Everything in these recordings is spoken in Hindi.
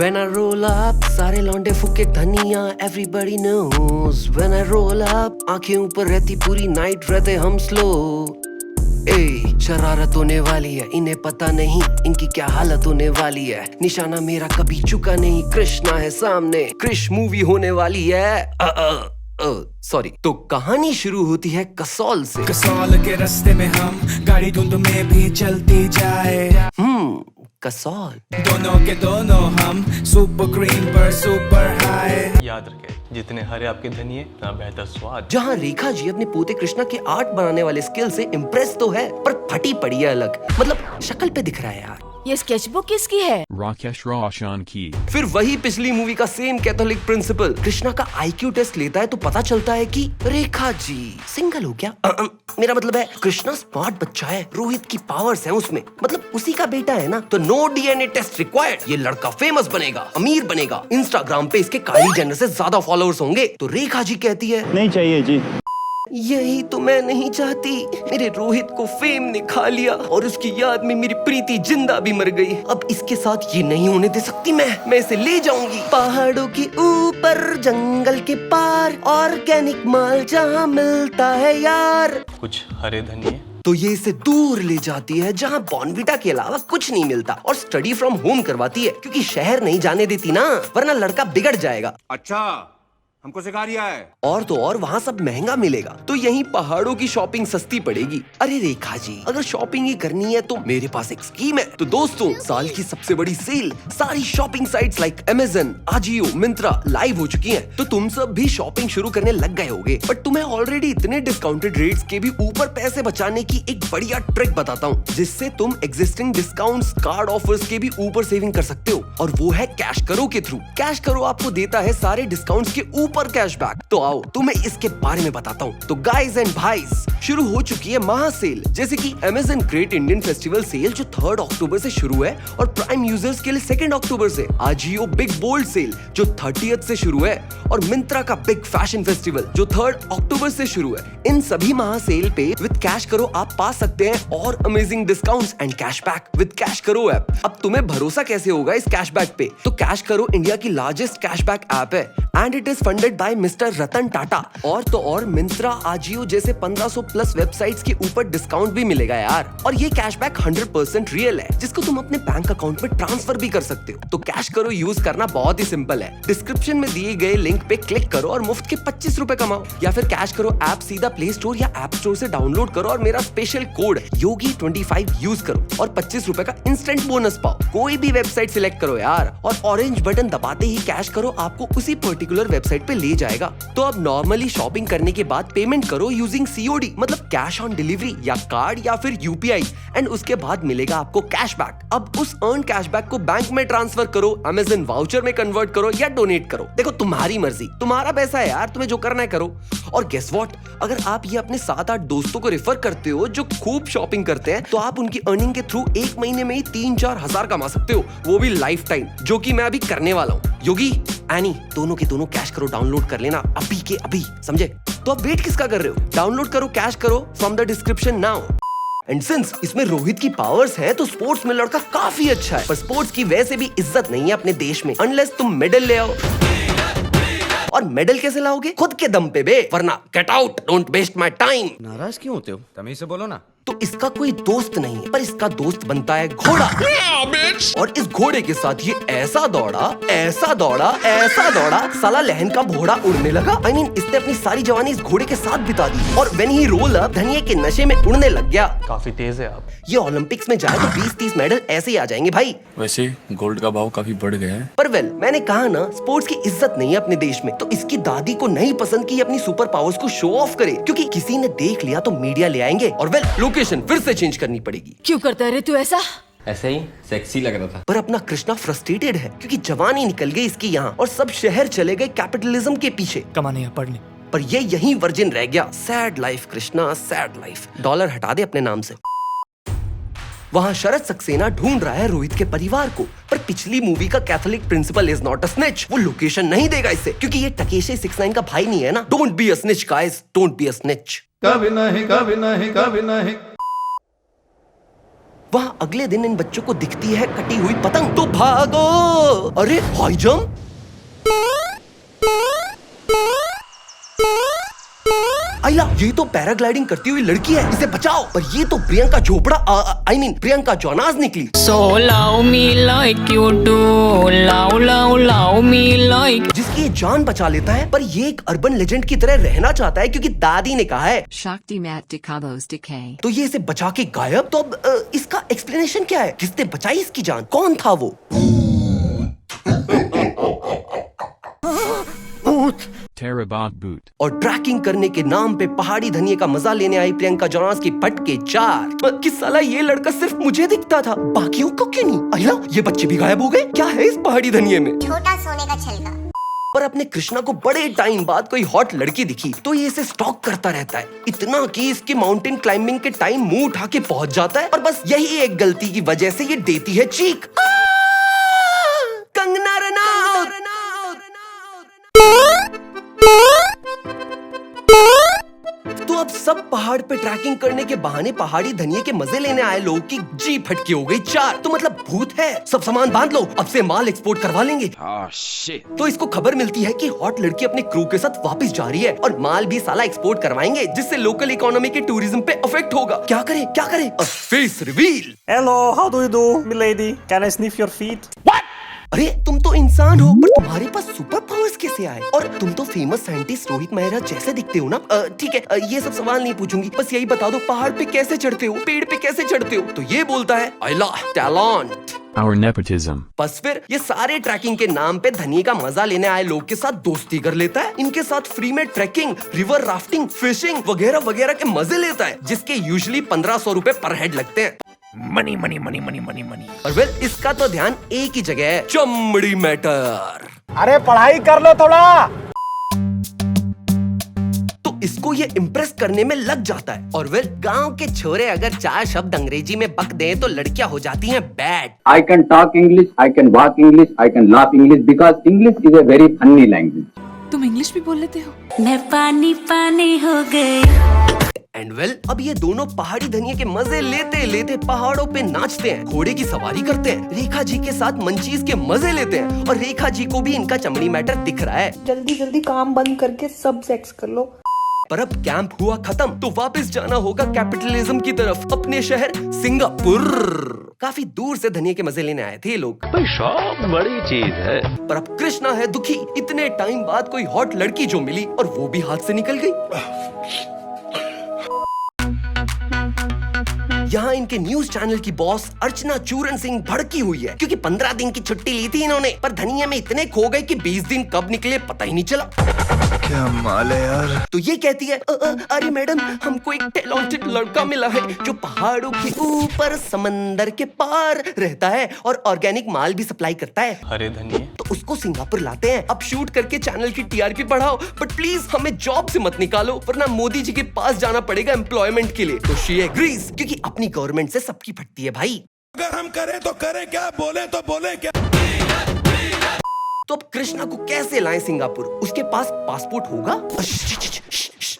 When I roll up, सारे लौंडे फुके धनिया, everybody knows. When I roll up, आंखें ऊपर रहती पूरी नाइट, रहते हम slow. ए शरारत होने वाली है, इन्हें पता नहीं इनकी क्या हालत होने वाली है। निशाना मेरा कभी चुका नहीं, कृष्णा है सामने, क्रिश मूवी होने वाली है। सॉरी। तो कहानी शुरू होती है कसौल से। कसौल के रास्ते में हम गाड़ी धुंध में भी चलती जाए। कसौल दोनों के दोनों हम सुपर ग्रीन पर सुपर हाई। याद रखें, जितने हरे आपके धनिये उतना बेहतर स्वाद। जहाँ रेखा जी अपने पोते कृष्णा के आर्ट बनाने वाले स्किल से इम्प्रेस तो है, पर फटी पड़ी है अलग, मतलब शक्ल पे दिख रहा है यार। ये स्केचबुक किसकी है? राकेश रोशन की। फिर वही पिछली मूवी का सेम कैथोलिक प्रिंसिपल कृष्णा का IQ टेस्ट लेता है तो पता चलता है कि रेखा जी सिंगल हो गया। मेरा मतलब है कृष्णा स्मार्ट बच्चा है, रोहित की पावर्स हैं उसमें, मतलब उसी का बेटा है ना, तो नो DNA टेस्ट रिक्वायर्ड। ये लड़का फेमस बनेगा, अमीर बनेगा, इंस्टाग्राम पे इसके काइली जेनर से ज्यादा फॉलोअर्स होंगे। तो रेखा जी कहती है नहीं चाहिए जी, यही तो मैं नहीं चाहती। मेरे रोहित को फेम ने खा लिया और उसकी याद में मेरी प्रीति जिंदा भी मर गई। अब इसके साथ ये नहीं होने दे सकती। मैं इसे ले जाऊंगी पहाड़ों के ऊपर, जंगल के पार, ऑर्गेनिक माल जहाँ मिलता है यार। कुछ हरे धनिये। तो ये इसे दूर ले जाती है जहाँ बॉर्नविटा के अलावा कुछ नहीं मिलता, और स्टडी फ्रॉम होम करवाती है, क्योंकि शहर नहीं जाने देती ना, वरना लड़का बिगड़ जाएगा। अच्छा, हमको सिखा रिया है। और तो और वहाँ सब महंगा मिलेगा, तो यहीं पहाड़ों की शॉपिंग सस्ती पड़ेगी। अरे रेखा जी, अगर शॉपिंग ही करनी है तो मेरे पास एक स्कीम है। तो दोस्तों, साल की सबसे बड़ी सेल सारी shopping sites like Amazon, Ajio, Myntra live हो चुकी हैं। तो तुम सब भी शॉपिंग शुरू करने लग गए होगे, बट तुम्हें ऑलरेडी इतने डिस्काउंटेड रेट्स के भी ऊपर पैसे बचाने की एक बढ़िया ट्रिक बताता हूँ, जिससे तुम एग्जिस्टिंग डिस्काउंट्स, कार्ड ऑफर्स के भी ऊपर सेविंग कर सकते हो, और वो है कैश करो के थ्रू। कैश करो आपको देता है सारे डिस्काउंट्स के ऊपर कैशबैक। तो आओ तुम्हें इसके बारे में बताता हूँ। तो गाइज एंड भाईज, शुरू हो चुकी है महा सेल, जैसे कि Amazon great Indian festival sale जो 3 अक्टूबर से शुरू है, और प्राइम यूजर्स के लिए 2 अक्टूबर से। Ajio बिग बोल्ड सेल जो 30th से शुरू है, और मिंत्रा का बिग फैशन फेस्टिवल जो 3 अक्टूबर से शुरू है। इन सभी महा सेल पे विद कैश करो आप पा सकते हैं और amazing discounts and cashback with cash करो ऐप। अब तुम्हें भरोसा कैसे होगा इस कैशबैक पे? तो कैश करो इंडिया की लार्जेस्ट कैशबैक ऐप है, and it is funded by mister Ratan Tata. और तो और मिंत्रा, Ajio जैसे 1500 प्लस वेबसाइट्स के ऊपर डिस्काउंट भी मिलेगा यार। और ये कैशबैक 100% रियल है, जिसको तुम अपने बैंक अकाउंट में ट्रांसफर भी कर सकते हो। तो कैश करो यूज करना बहुत ही सिंपल है। डिस्क्रिप्शन में दिए गए लिंक पे क्लिक करो और मुफ्त के 25 रुपए कमाओ, या फिर कैश करो ऐप सीधा प्ले स्टोर या ऐप स्टोर से डाउनलोड करो और मेरा स्पेशल कोड योगी25 यूज करो और 25 रुपए का इंस्टेंट बोनस पाओ। कोई भी वेबसाइट सिलेक्ट करो यार, और ऑरेंज बटन दबाते ही कैश करो आपको उसी पर्टिकुलर वेबसाइट पे ले जाएगा। तो अब नॉर्मली शॉपिंग करने के बाद पेमेंट करो यूजिंग COD, मतलब कैश ऑन डिलीवरी, या कार्ड या फिर UPI, एंड उसके बाद मिलेगा आपको कैशबैक। अब उस अर्न कैशबैक को बैंक में ट्रांसफर करो, Amazon वाउचर में कन्वर्ट करो या डोनेट करो। देखो तुम्हारी मर्जी, तुम्हारा पैसा है यार, तुम्हें जो करना है करो। और गेस व्हाट, अगर आप ये अपने 7-8 दोस्तों को रेफर करते हो जो खूब शॉपिंग करते हैं, तो आप उनकी अर्निंग के थ्रू एक महीने में ही 3-4 हजार कमा सकते हो, वो भी लाइफ टाइम, जो कि मैं अभी करने वाला हूँ। योगी, एनी, दोनों के दोनों कैश करो डाउनलोड कर लेना अभी के अभी, समझे? तो अब वेट किसका कर रहे हो? डाउनलोड करो कैश करो from the description now. And since इसमें रोहित की पावर्स है, तो स्पोर्ट्स में लड़का काफी अच्छा है, पर स्पोर्ट्स की वैसे भी इज्जत नहीं है अपने देश में, अनलेस तुम मेडल ले आओ। और मेडल कैसे लाओगे? खुद के दम पे बे, वरना get out, don't waste my time. नाराज क्यों होते हो? तमीज से बोलो ना। तो इसका कोई दोस्त नहीं है, पर इसका दोस्त बनता है घोड़ा। और इस घोड़े के साथ ये ऐसा दौड़ा, ऐसा दौड़ा, ऐसा दौड़ा, साला लहन का घोड़ा उड़ने लगा। I mean, इसने अपनी सारी जवानी इस घोड़े के साथ बिता दी, और व्हेन ही रोल अप, धनिये के नशे में उड़ने लग गया। काफी तेज है आप। ये ओलंपिक्स में जाए तो 20-30 मेडल ऐसे ही आ जाएंगे भाई। वैसे गोल्ड का भाव काफी बढ़ गया है। पर वेल, मैंने कहा ना, स्पोर्ट्स की इज्जत नहीं है अपने देश में। तो इसकी दादी को नहीं पसंद कि अपनी सुपर पावर्स को शो ऑफ करे, क्योंकि किसी ने देख लिया तो मीडिया ले आएंगे, और वेल लोकेशन फिर से चेंज करनी पड़ेगी। क्यों करता है रे तू ऐसा? ऐसे ही सेक्सी लग रहा था। पर अपना कृष्णा फ्रस्ट्रेटेड है, क्योंकि जवानी निकल गई इसकी यहाँ, और सब शहर चले गए कैपिटलिज्म के पीछे कमाने या पढ़ने। पर ये यहीं वर्जिन रह गया। Sad life Krishna, sad life. Dollar हटा दे अपने नाम से। वहाँ शरद सक्सेना ढूंढ रहा है रोहित के परिवार को, पर पिछली मूवी का Catholic principal is not a snitch. वो लोकेशन नहीं देगा इसे, क्योंकि ये टकेशे 6ix9ine का भाई नहीं है ना। Don't be a snitch guys, don't be a snitch. कभी नहीं, कभी नहीं, कभी नहीं। वहाँ अगले दिन इन बच्चों को दिखती है कटी हुई पतंग। तो भागो। अरे हाई जंप, आइला, ये तो पैराग्लाइडिंग करती हुई लड़की है, इसे बचाओ। पर ये तो Priyanka Chopra I mean Priyanka Jonas निकली। So love me like you do, love me like। जिसकी ये जान बचा लेता है, पर ये एक अर्बन लेजेंड की तरह रहना चाहता है क्योंकि दादी ने कहा है Shakti Mat de Cabos Decay. तो ये इसे बचा के गायब। तो अब इसका एक्सप्लेनेशन क्या है? किसने बचाई इसकी जान? कौन था वो? Terabot boot. और ट्रैकिंग करने के नाम पे पहाड़ी धनिये का मजा लेने आई प्रियंका जोनास की पटके 4। कि साला ये लड़का सिर्फ मुझे दिखता था, बाकियों को क्यों नहीं? आइला, ये बच्चे भी गायब हो गए। क्या है इस पहाड़ी धनिये में? छोटा सोने का छिलका। पर अपने कृष्णा को बड़े टाइम बाद कोई हॉट लड़की दिखी तो ये इसे स्टॉक करता रहता है, इतना कि इसके माउंटेन क्लाइंबिंग के टाइम मुंह उठा के पहुंच जाता है। और बस यही एक गलती की वजह से ये देती है चीख। कंगना रनौत। तो अब सब पहाड़ पे ट्रैकिंग करने के बहाने पहाड़ी धनिये के मजे लेने आए लोग की जी फटकी हो गई 4। तो मतलब भूत है। सब सामान बांध लो, अब से माल एक्सपोर्ट करवा लेंगे। तो इसको खबर मिलती है कि हॉट लड़की अपने क्रू के साथ वापस जा रही है और माल भी साला एक्सपोर्ट करवाएंगे, जिससे लोकल इकोनॉमी के टूरिज्म पे अफेक्ट होगा। क्या करे क्या करे? Face reveal. Hello, how do you do, milady? Can I sniff your feet? अरे तुम तो इंसान हो, पर तुम्हारे पास सुपर पावर्स कैसे आए? और तुम तो फेमस साइंटिस्ट रोहित मेहरा जैसे दिखते हो ना। ठीक है, ये सब सवाल नहीं पूछूंगी, बस यही बता दो पहाड़ पे कैसे चढ़ते हो, पेड़ पे कैसे चढ़ते हो? तो ये बोलता है आइला टैलेंट। Our nepotism. बस फिर ये सारे ट्रैकिंग के नाम पे धनिये का मजा लेने आए लोग के साथ दोस्ती कर लेता है। इनके साथ फ्री में ट्रैकिंग, रिवर राफ्टिंग, फिशिंग वगैरह वगैरह के मजे लेता है, जिसके यूजुअली 1500 रुपए पर हेड लगते हैं। Money, money, money, money, money, money. और वेल इसका तो ध्यान एक ही जगह है, चमड़ी मैटर। अरे पढ़ाई कर लो थोड़ा। तो इसको ये इम्प्रेस करने में लग जाता है। और वेल गांव के छोरे अगर 4 शब्द अंग्रेजी में बक दें तो लड़कियां हो जाती हैं bad. I can talk English, I can walk English, I can laugh English because English is a very funny language. तुम इंग्लिश भी बोल लेते हो? मैं पानी पानी हो गई। एंड वेल अब ये दोनों पहाड़ी धनिये के मजे लेते लेते पहाड़ों पे नाचते हैं, घोड़े की सवारी करते हैं, रेखा जी के साथ मंचीज के मजे लेते हैं। और रेखा जी को भी इनका चमड़ी मैटर दिख रहा है। जल्दी जल्दी काम बंद करके सब सेक्स कर लो। पर अब कैंप हुआ खत्म, तो वापस जाना होगा कैपिटलिज्म की तरफ, अपने शहर सिंगापुर। काफी दूर से धनिये के मजे लेने आए थे ये लोग। शौक बड़ी चीज है। पर अब कृष्णा है दुखी, इतने टाइम बाद कोई हॉट लड़की जो मिली और वो भी हाथ से निकल गई। यहाँ इनके न्यूज चैनल की बॉस अर्चना चूरन सिंह भड़की हुई है क्योंकि 15 दिन की छुट्टी ली थी इन्होंने, पर धनिया में इतने खो गए कि 20 दिन कब निकले पता ही नहीं चला। क्या माल है यार। तो ये कहती है अरे मैडम, हमको एक टैलेंटेड लड़का मिला है जो पहाड़ों के ऊपर समंदर के पार रहता है और ऑर्गेनिक माल भी सप्लाई करता है। हरे धनिये। तो उसको सिंगापुर लाते हैं। अब शूट करके चैनल की टीआरपी बढ़ाओ, बट प्लीज हमें जॉब से मत निकालो वरना मोदी जी के पास जाना पड़ेगा एम्प्लॉयमेंट के लिए। तो शी एग्रीज क्योंकि अपनी गवर्नमेंट से सबकी फटती है भाई। अगर हम करें तो करें क्या, बोले तो बोले क्या। तो अब कृष्णा को कैसे लाएं सिंगापुर? उसके पास पासपोर्ट होगा?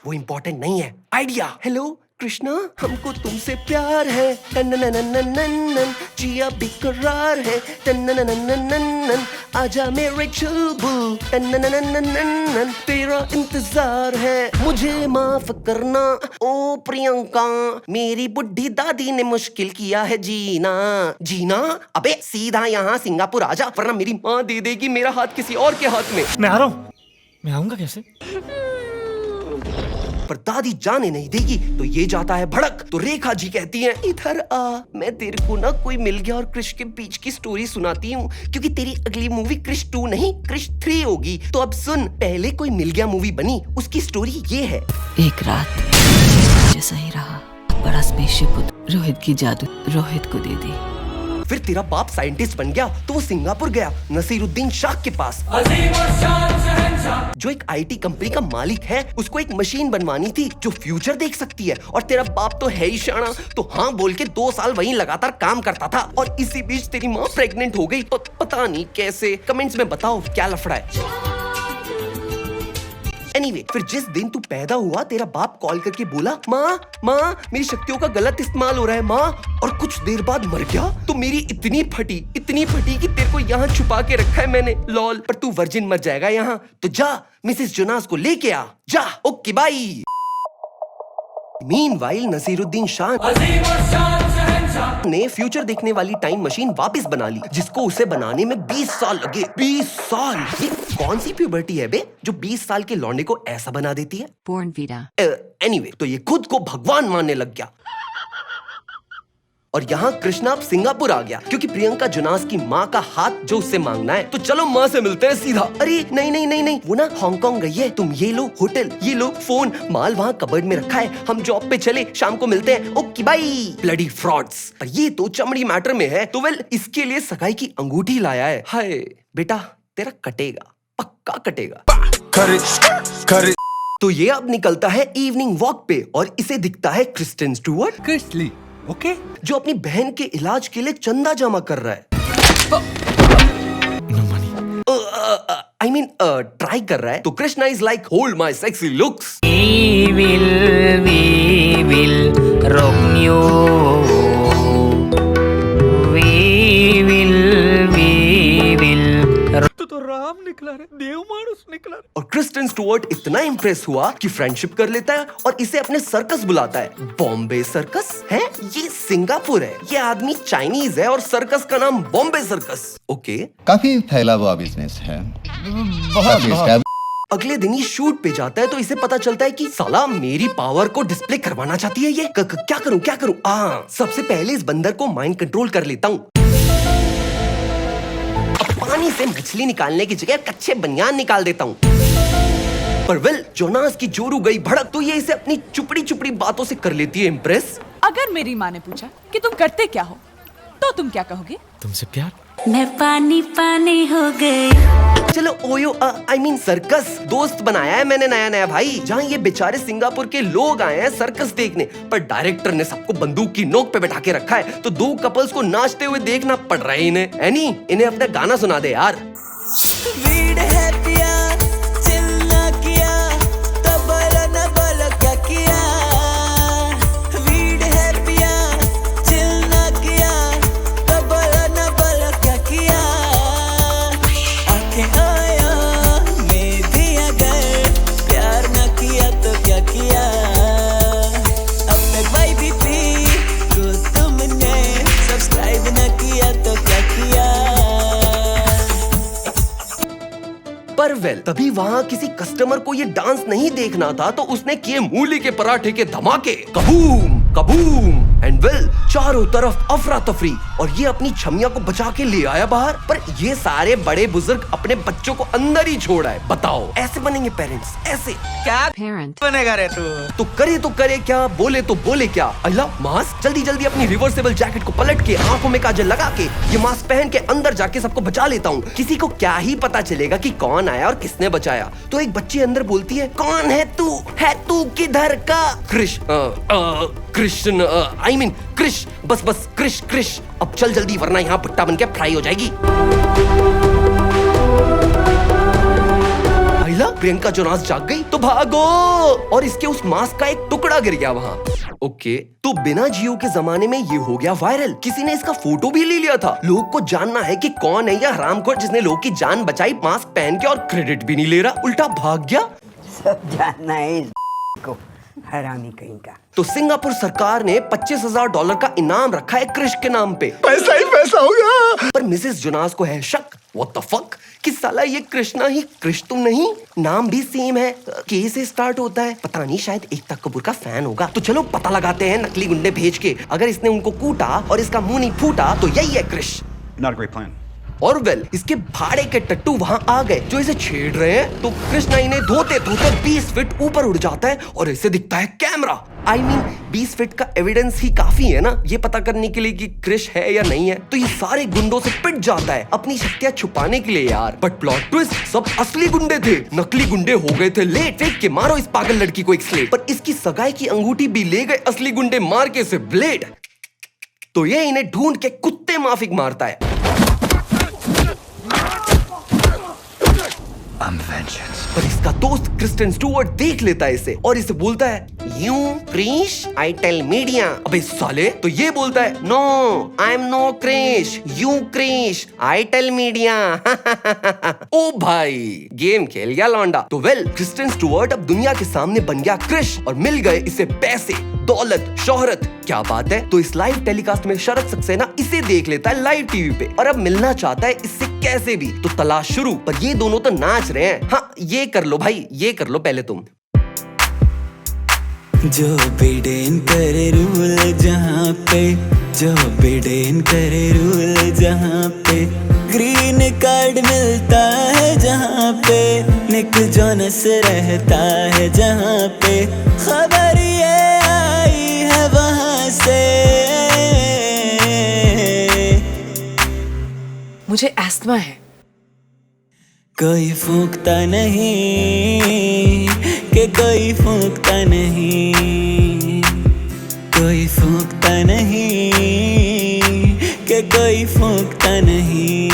वो इम्पोर्टेंट नहीं है। आइडिया। हेलो कृष्णा, हमको तुमसे प्यार है, टन जिया बेकरार है, टन आजा मेरे चुलबुल, टन तेरा इंतजार है, मुझे माफ करना ओ प्रियंका, मेरी बुढ़ी दादी ने मुश्किल किया है जीना। जीना? अबे सीधा यहाँ सिंगापुर आजा वरना मेरी माँ दे देगी मेरा हाथ किसी और के हाथ में। मैं आ रहा हूँ। मैं आऊंगा कैसे? पर दादी जाने नहीं देगी तो ये जाता है भड़क। तो रेखा जी कहती हैं इधर आ, मैं तेरे को ना कोई मिल गया और क्रिश के बीच की स्टोरी सुनाती हूँ, क्योंकि तेरी अगली मूवी क्रिश 2 नहीं क्रिश 3 होगी। तो अब सुन, पहले कोई मिल गया मूवी बनी, उसकी स्टोरी ये है। एक रात जैसा ही रहा, बड़ा स्पेसशिप रोहित की जादू रोहित को दे दी। फिर तेरा बाप साइंटिस्ट बन गया तो वो सिंगापुर गया नसीरुद्दीन शाह के पास, जो एक आईटी कंपनी का मालिक है। उसको एक मशीन बनवानी थी जो फ्यूचर देख सकती है, और तेरा बाप तो है ही शाना, तो हाँ बोल के 2 साल वहीं लगातार काम करता था। और इसी बीच तेरी माँ प्रेग्नेंट हो गई, पता नहीं कैसे। कमेंट्स में बताओ क्या लफड़ा है। एनीवे, फिर जिस दिन तू पैदा हुआ तेरा बाप कॉल करके बोला माँ मेरी शक्तियों का गलत इस्तेमाल हो रहा है माँ, और कुछ देर बाद मर गया। तो मेरी इतनी फटी कि तेरे को यहाँ छुपा के रखा है मैंने, लॉल। पर तू वर्जिन मर जाएगा यहाँ, तो जा मिसेस जोनास को लेके आ, जा। Okay bye. Meanwhile Naseeruddin Shah ने फ्यूचर देखने वाली टाइम मशीन वापस बना ली, जिसको उसे बनाने में 20 साल लगे। 20 साल! ये कौन सी प्यूबर्टी है बे जो 20 साल के लौंडे को ऐसा बना देती है? बोर्न वीरा। एनीवे, तो ये खुद को भगवान मानने लग गया। और यहाँ कृष्णा अब सिंगापुर आ गया क्योंकि प्रियंका जोनास की माँ का हाथ जो उससे मांगना है। तो चलो माँ से मिलते हैं सीधा। अरे नहीं, वो ना हांगकांग गई है। तुम ये लो होटल, ये लो फोन, माल वहाँ कबर्ड में रखा है, हम जॉब पे चले, शाम को मिलते हैं। Okay bye. Bloody frauds. पर ये तो चमड़ी मैटर में है, तो वेल इसके लिए सगाई की अंगूठी लाया है। हाय बेटा, तेरा कटेगा, पक्का कटेगा। तो ये अब निकलता है इवनिंग वॉक पे और इसे दिखता है क्रिस्टियन स्टुअर्ट, Chrisley. Okay. जो अपनी बहन के इलाज के लिए चंदा जमा कर रहा है। No money. I mean try कर रहा है। तो Krishna is like hold my sexy looks. We will rock you. We will. तो राम निकला रे, देव मानुस निकला रे। और क्रिस्टियन स्टुअर्ट इतना इम्प्रेस हुआ कि फ्रेंडशिप कर लेता है और इसे अपने सर्कस बुलाता है। बॉम्बे सर्कस है, ये सिंगापुर है, ये आदमी चाइनीज है और सर्कस का नाम बॉम्बे सर्कस। ओके, काफी फैला हुआ बिजनेस है, बहुत। अगले दिन ही शूट पे जाता है तो इसे पता चलता है कि साला मेरी पावर को डिस्प्ले करवाना चाहती है ये। क्या करूं? सबसे पहले इस बंदर को माइंड कंट्रोल कर लेता हूँ। पानी से मछली निकालने की जगह कच्चे बनियान निकाल देता हूँ। पर वेल, जोनास की जोरू गई भड़क, तो ये इसे अपनी चुपड़ी बातों से कर लेती है इम्प्रेस। अगर मेरी माँ ने पूछा कि तुम करते क्या हो, तो तुम क्या कहोगे? तुमसे प्यार। मैं पानी हो गई। चलो ओयो आई मीन सर्कस दोस्त बनाया है मैंने नया भाई, जहाँ ये बेचारे सिंगापुर के लोग आए हैं सर्कस देखने, पर डायरेक्टर ने सबको बंदूक की नोक पे बैठा के रखा है, तो दो कपल्स को नाचते हुए देखना पड़ रहा है इन्हें। एनी, इन्हें अपना गाना सुना दे यार। पर वेल, तभी वहाँ किसी कस्टमर को ये डांस नहीं देखना था, तो उसने किए मूली के पराठे के धमाके, कबूम एंड वेल, चारों तरफ अफरा तफरी, और ये अपनी छमिया को बचा के ले आया बाहर। पर ये सारे बड़े बुजुर्ग अपने बच्चों को अंदर ही छोड़ा है। बताओ, ऐसे बनेंगे पेरेंट्स? ऐसे क्या पेरेंट बनेगा रे तू? तो करे क्या, बोले तो बोले क्या। अल्लाह, मास्क जल्दी अपनी रिवर्सेबल जैकेट को पलट के, आंखों में काजल लगा के, ये मास्क पहन के अंदर जाके सबको बचा लेता हूँ। किसी को क्या ही पता चलेगा कि कौन आया और किसने बचाया। तो एक बच्ची अंदर बोलती है, कौन है तू किधर का? कृष्ण आई मीन कृष, बस कृष, अब चल जल्दी, वरना यहाँ भुट्टा बन के फ्राई हो जाएगी। प्रियंका जोनास जाग गई तो भागो, और इसके उस मास्क का एक टुकड़ा गिर गया वहाँ। ओके, तो बिना जियो के जमाने में ये हो गया वायरल। किसी ने इसका फोटो भी ले लिया था। लोग को जानना है कि कौन है यह हरामखोर जिसने लोग की जान बचाई मास्क पहन के, और क्रेडिट भी नहीं ले रहा, उल्टा भाग गया। सब जानना है को, हरामी कहीं का। तो सिंगापुर सरकार ने $25,000 का इनाम रखा है कृष के नाम पे। पैसा ही पैसा होगा। पर मिसेस जोनास को है शक, व्हाट द फक, कि साला ये कृष्णा ही कृष तो नहीं, नाम भी सेम है, के से स्टार्ट होता है, पता नहीं, शायद एकता कपूर का फैन होगा। तो चलो पता लगाते हैं नकली गुंडे भेज के। अगर इसने उनको कूटा और इसका मुंह नहीं फूटा तो यही है कृष। Not a great plan. और वेल, इसके भाड़े के टट्टू वहां आ गए जो इसे छेड़ रहे हैं। तो कृष्णा इन्हें धोते 20 फीट ऊपर उड़ जाता है और इसे दिखता है कैमरा। आई मीन 20 फीट का एविडेंस ही काफी है ना, ये पता करने के लिए कि कृष है या नहीं है। तो ये सारे गुंडों से पिट जाता है अपनी शक्तियां छुपाने के लिए यार। बट प्लॉट ट्विस्ट, सब असली गुंडे थे, नकली गुंडे हो गए थे लेट। फेंक के मारो इस पागल लड़की को एक स्लेट। पर इसकी सगाई की अंगूठी भी ले गए असली गुंडे मार के से ब्लेड। तो ये इन्हें ढूंढ के कुत्ते माफिक मारता है। पर इसका दोस्त क्रिस्टन स्टुअर्ट देख लेता है इसे और इसे बोलता है you Krrish I tell media. अबे साले, तो ये बोलता है no I am no Krrish you Krrish I tell media. ओ भाई, गेम खेल गया लौंडा। तो वेल, क्रिस्टन स्टुअर्ट अब दुनिया के सामने बन गया क्रिश और मिल गए इसे पैसे, दौलत, शोहरत। क्या बात है। तो इस लाइव टेलीकास्ट में शरद सक्सेना इसे देख लेता है लाइव टीवी पे और अब मिलना चाहता है इससे कैसे भी। तो तलाश शुरू। पर ये दोनों तो नाच रहे हैं। हाँ, ये कर लो भाई, ये कर लो पहले तुम। जो बिडेन करे रूल जहाँ पे, जो बिडेन करे रूल जहाँ पे, ग्रीन कार्ड मिलता है जहाँ पे, निक जोनस रहता है जहाँ पे, खबर ये आई है वहाँ से। मुझे एस्थमा है। कोई फूंकता नहीं कि कोई फूंकता नहीं, कोई फूंकता नहीं कि कोई फूंकता नहीं।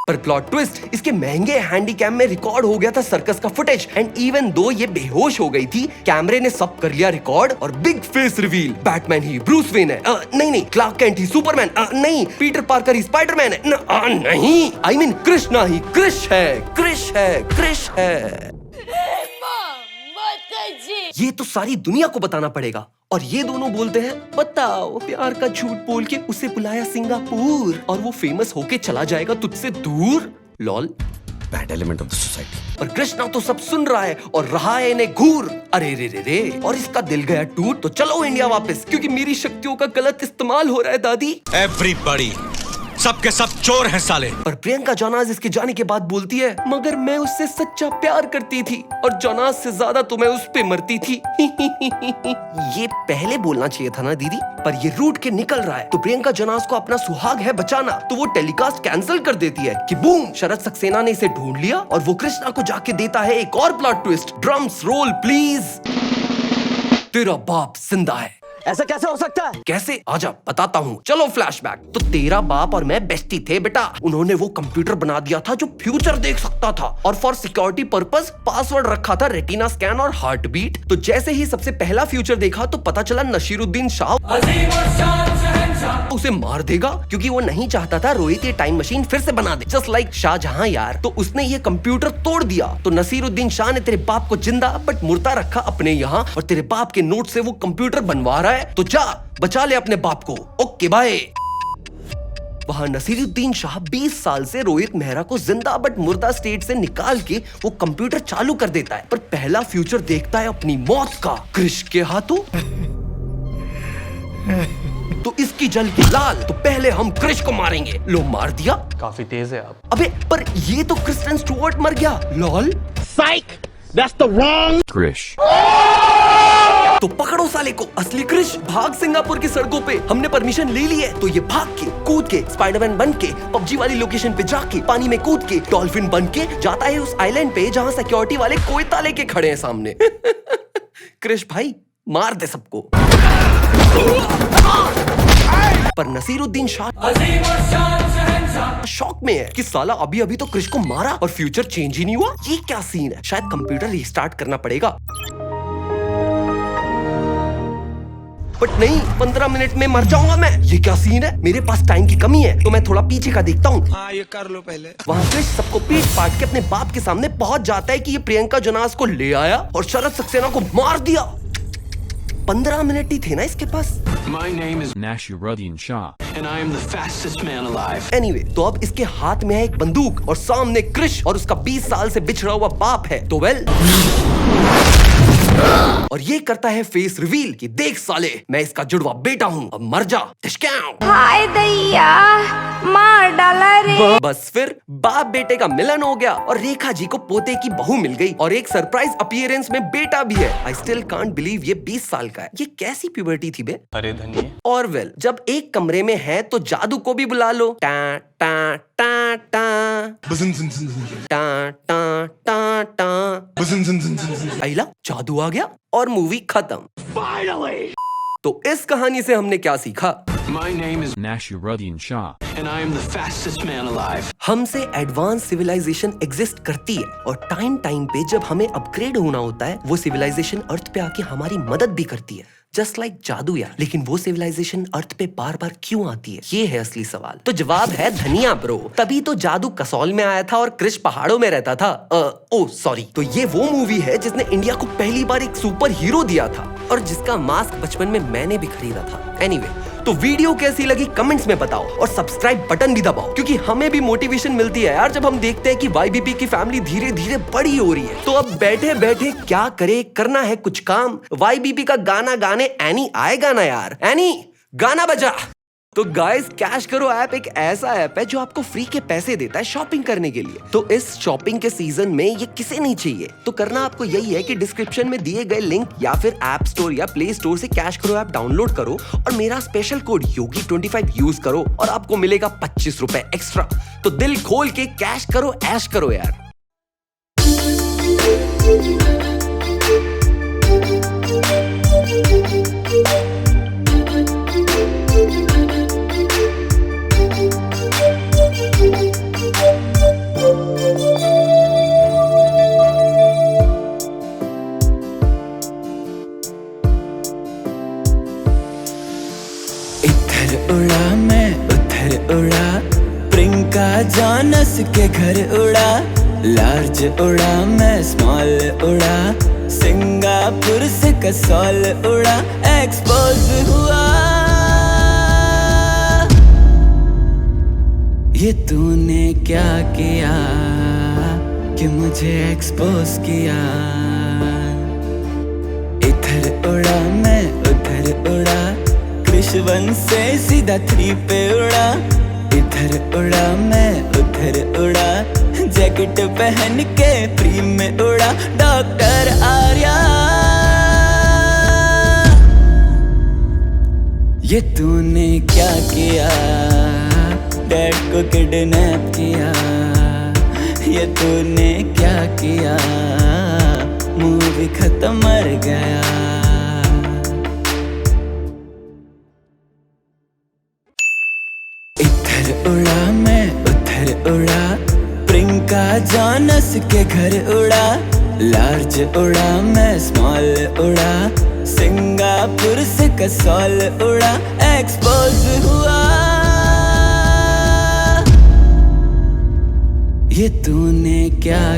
पर प्लॉट ट्विस्ट, इसके महंगे हैंडीकैम में रिकॉर्ड हो गया था सर्कस का फुटेज एंड इवन दो ये बेहोश हो गई थी, कैमरे ने सब कर लिया रिकॉर्ड और बिग फेस रिवील। बैटमैन ही ब्रूस वेन है, नहीं, क्लार्क केंट ही सुपरमैन, नहीं, पीटर पार्कर ही स्पाइडरमैन है, नहीं, आई मीन कृष्णा ही क्रिश है। ये तो सारी दुनिया को बताना पड़ेगा। और ये दोनों बोलते हैं बताओ, प्यार का झूठ बोल के उसे बुलाया सिंगापुर और वो फेमस होके चला जाएगा तुझसे दूर। Lol, bad element of the society. पर कृष्णा तो सब सुन रहा है और रहा है इन्हें घूर। अरे रे, और इसका दिल गया टूट। तो चलो इंडिया वापस, क्योंकि मेरी शक्तियों का गलत इस्तेमाल हो रहा है दादी। एवरीबॉडी, सब के सब चोर हैं साले। पर प्रियंका जोनास इसके जाने के बाद बोलती है मगर मैं उससे सच्चा प्यार करती थी और जोनास से ज्यादा तो मैं उस पे मरती थी। ये पहले बोलना चाहिए था ना दीदी, पर ये रूठ के निकल रहा है। तो प्रियंका जोनास को अपना सुहाग है बचाना, तो वो टेलीकास्ट कैंसिल कर देती है कि बूम, शरद सक्सेना ने इसे ढूंढ लिया और वो कृष्णा को जाके देता है एक और plot twist. Drums roll please. तेरा बाप जिंदा है। ऐसा कैसे हो सकता है? कैसे? आजा बताता हूँ। चलो फ्लैशबैक। तो तेरा बाप और मैं बेस्टी थे बेटा। उन्होंने वो कंप्यूटर बना दिया था जो फ्यूचर देख सकता था और फॉर सिक्योरिटी पर्पस पासवर्ड रखा था रेटिना स्कैन और हार्ट बीट। तो जैसे ही सबसे पहला फ्यूचर देखा तो पता चला नसीरुद्दीन शाह उसे मार देगा, क्योंकि वो नहीं चाहता था रोहित ये टाइम मशीन फिर से बना दे, जस्ट लाइक शाहजहां यार। तो उसने ये कंप्यूटर तोड़ दिया। तो नसीरुद्दीन शाह ने तेरे बाप को जिंदा बट मुर्दा रखा अपने यहाँ और तेरे बाप के नोट से वो कंप्यूटर बनवा रहा है। तो जा बचा ले अपने बाप को। Okay bye. वहां नसीरुद्दीन शाह 20 साल से रोहित मेहरा को जिंदा बट मुर्दा स्टेट से निकाल के वो कंप्यूटर चालू कर देता है। पर पहला फ्यूचर देखता है अपनी मौत का क्रिश के हाथों। तो इसकी जल की लाल। तो पहले हम क्रिश को मारेंगे। लो मार दिया। काफी तेज है आप। अबे पर ये तो क्रिस्टन स्टुअर्ट मर गया। Lol, Krish. तो पकड़ो साले को। असली क्रिश भाग सिंगापुर की सड़कों पे। हमने परमिशन ले ली है। तो ये भाग के, कूद के, स्पाइडरमैन बन के, पबजी वाली लोकेशन पे जाके, पानी में कूद के, डॉल्फिन बन के जाता है उस आइलैंड पे जहां सिक्योरिटी वाले कोयता लेके खड़े हैं सामने। क्रिश भाई मार दे सबको। पर नसीरुद्दीन शाह शॉक में है कि साला अभी अभी तो क्रिश को मारा और फ्यूचर चेंज ही नहीं हुआ। ये क्या सीन है? शायद कंप्यूटर रीस्टार्ट करना पड़ेगा। बट नहीं, 15 मिनट में मर जाऊंगा मैं। ये क्या सीन है? मेरे पास टाइम की कमी है तो मैं थोड़ा पीछे का देखता हूँ। ये कर लो पहले। वहाँ क्रिश सबको पीट पाट के अपने बाप के सामने पहुंच जाता है कि ये प्रियंका जोनास को ले आया और शरद सक्सेना को मार दिया। 15 मिनट ही थे ना इसके पास। My name is Nasiruddin Shah, and I am the fastest man alive. Anyway, तो अब इसके हाथ में है एक बंदूक और सामने क्रिश और उसका 20 साल से बिछड़ा हुआ बाप है। तो वेल, और ये करता है फेस रिवील कि देख साले, मैं इसका जुड़वा बेटा हूँ, अब मर जा। हाय दैया, मार डाला रे। बस फिर बाप बेटे का मिलन हो गया और रेखा जी को पोते की बहू मिल गई और एक सरप्राइज अपीयरेंस में बेटा भी है। आई स्टिल कांट बिलीव ये 20 साल का है। ये कैसी प्यूबर्टी थी बे? अरे धनिया। और वेल, जब एक कमरे में है तो जादू को भी बुला लो। टा टा टा टा टा टा टा टा। आइला, जादू आ गया और मूवी खत्म। तो इस कहानी से हमने क्या सीखा? My name is Nasruddin Shah. and I am the fastest man alive. हमसे एडवांस सिविलाइजेशन एग्जिस्ट करती है और टाइम टाइम पे जब हमें अपग्रेड होना होता है वो सिविलाइजेशन अर्थ पे आके हमारी मदद भी करती है, जस्ट लाइक जादू यार। लेकिन वो सिविलाइजेशन अर्थ पे बार बार क्यों आती है, ये है असली सवाल। तो जवाब है धनिया ब्रो। तभी तो जादू कसौल में आया था और क्रिश पहाड़ों में रहता था। ओ सॉरी। तो ये वो मूवी है जिसने इंडिया को पहली बार एक सुपर हीरो दिया था और जिसका मास्क बचपन में मैंने भी खरीदा था। एनीवे, तो वीडियो कैसी लगी कमेंट्स में बताओ और सब्सक्राइब बटन भी दबाओ, क्योंकि हमें भी मोटिवेशन मिलती है यार जब हम देखते हैं कि YBP की फैमिली धीरे धीरे बड़ी हो रही है। तो अब बैठे बैठे क्या करे, करना है कुछ काम। YBP का गाना गाने एनी आएगा ना यार। एनी गाना बजा। तो गाइस, कैश करो ऐप एक ऐसा ऐप है जो आपको फ्री के पैसे देता है शॉपिंग करने के लिए। तो इस शॉपिंग के सीजन में ये किसे नहीं चाहिए। तो करना आपको यही है कि डिस्क्रिप्शन में दिए गए लिंक या फिर ऐप स्टोर या प्ले स्टोर से कैश करो ऐप डाउनलोड करो और मेरा स्पेशल कोड योगी25 यूज करो और आपको मिलेगा 25 रुपए एक्स्ट्रा। तो दिल खोल के कैश करो, ऐश करो यार। उड़ा मैं उधर उड़ा, प्रियंका जॉनस के घर उड़ा, लार्ज उड़ा मैं स्मॉल उड़ा, सिंगापुर से कसौल उड़ा, एक्सपोज हुआ। ये तूने क्या किया कि मुझे एक्सपोज किया। इधर उड़ा मैं उधर उड़ा, कृष्ण से सीधा 3 पे उड़ा। इधर उड़ा मैं उधर उड़ा, जैकेट पहन के फ्री में उड़ा, डॉक्टर आर्या। ये तूने क्या किया, डैड को किडनैप किया। ये तूने क्या किया, मूवी खत्म मर गया। उड़ा मैं उधर उड़ा, प्रियंका जॉनस के घर उड़ा, लार्ज उड़ा मैं स्मॉल उड़ा, सिंगापुर से कसौल उड़ा, एक्सपोज हुआ। ये तूने क्या